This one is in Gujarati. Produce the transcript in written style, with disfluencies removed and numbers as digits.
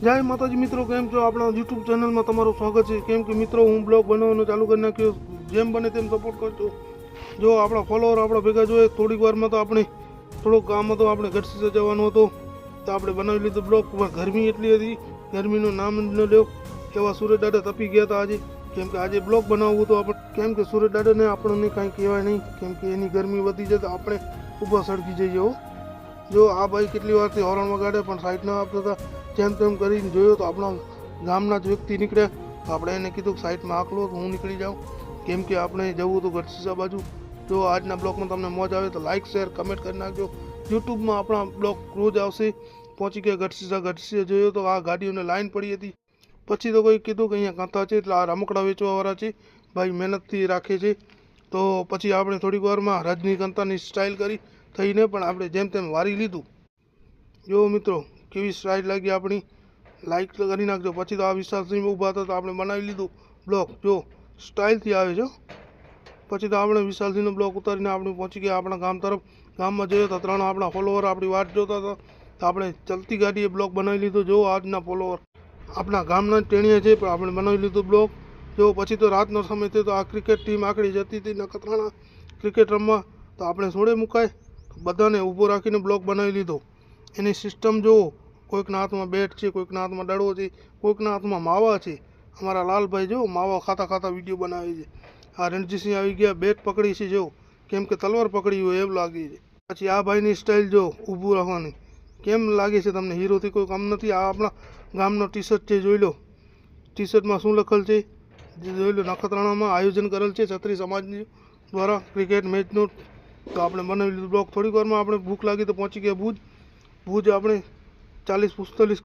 जय माताजी मित्रों, केम छो? अपना यूट्यूब चैनल में तमारू स्वागत है। केम कि मित्रों हूँ ब्लॉग बनावવાનું चालू कर नाख्यो। जेम बने तेम सपोर्ट करजो। जो अपना फॉलोअर अपना भेगा जो थोड़ी वार में तो अपने थोड़ो काम तो अपने घर से जवानो तो આપણે બનાવી લીધું બ્લોગ। પણ ગરમી એટલી હતી, ગરમીનું નામ ન લ્યો। એવા સૂરજ દાદા તપી ગયા હતા આજે, કેમ કે આજે બ્લોગ બનાવવું તો આપણે, કેમ કે સૂરજ દાદાને આપણને કાંઈ કહેવાય નહીં, કેમ કે એની ગરમી વધી જાય તો આપણે ઊભા સળગી જઈએ હો। જો આ ભાઈ કેટલી વારથી હોર્ન વગાડે પણ સાઈડ ન આપતા હતા। જેમ તેમ કરીને જોયો તો આપણા ગામના જ વ્યક્તિ નીકળ્યા, તો આપણે એને કીધું કે સાઈડમાં આકલો તો હું નીકળી જાઉં, કેમ કે આપણે જવું હતું ગઢસીસા બાજુ। જો આજના બ્લોગમાં તમને મોજ આવે તો લાઇક શેર કમેન્ટ કરી નાખજો। યુટ્યુબમાં આપણા બ્લોગ રોજ આવશે। પહોંચી ગયા ગઢસીસા જોયો તો આ ગાડીઓને લાઈન પડી હતી। પછી તો કોઈ કીધું કે અહીંયા કાંતા છે, એટલે આ રમકડા વેચવાવાળા છે, ભાઈ મહેનતથી રાખે છે। તો પછી આપણે થોડીક વારમાં રજનીકાંતાની સ્ટાઇલ કરી થઈને પણ આપણે જેમ તેમ વારી લીધું। જો મિત્રો કેવી સ્ટાઇલ લાગી આપણી, લાઇક કરી નાખજો। પછી તો આ વિશાલસિંહ ઊભા હતા તો આપણે બનાવી લીધું બ્લોગ, જો સ્ટાઇલથી આવે છે। પછી તો આપણે વિશાલસિંહનો બ્લોગ ઉતારીને આપણે પહોંચી ગયા આપણા ગામ તરફ। ગામમાં જોયો તો 3 આપણા ફોલોવર આપણી વાટ જોતા હતા, તો આપણે ચલતી ગાડીએ બ્લોગ બનાવી લીધો। જો આજના ફોલોવર આપણા ગામના જ ટેણીયા છે, પણ આપણે બનાવી લીધું બ્લોગ। જો પછી તો રાતનો સમય થયો તો આ ક્રિકેટ ટીમ આકડી જતી હતી નખત્રાણા ક્રિકેટ રમવા, તો આપણે છોડે મુકાય બધાને ઊભો રાખીને બ્લોગ બનાવી લીધો। એની સિસ્ટમ જુઓ, કોઈકના હાથમાં બેટ છે, કોઈકના હાથમાં દડો છે, કોઈકના હાથમાં માવા છે। અમારા લાલભાઈ જો માવા ખાતા ખાતા વિડીયો બનાવે છે। આ રણજીતસિંહ આવી ગયા, બેટ પકડી છે જો, કેમ કે તલવાર પકડી હોય એવું લાગે છે। પછી આ ભાઈની સ્ટાઇલ જો ઊભું રાખવાની, કેમ લાગે છે તમને? હીરોથી કોઈ કામ નથી। આ આપણા ગામનો ટી શર્ટ છે, જોઈ લો ટી શર્ટમાં શું લખેલ છે, જોઈ લો। નખત્રાણામાં આયોજન કરેલ છે ક્ષત્રિય સમાજની દ્વારા ક્રિકેટ મેચનું। તો આપણે બનાવી લીધું બ્લોગ। થોડીક વારમાં આપણે ભૂખ લાગી તો પહોંચી ગયા ભુજ। આપણે 40-45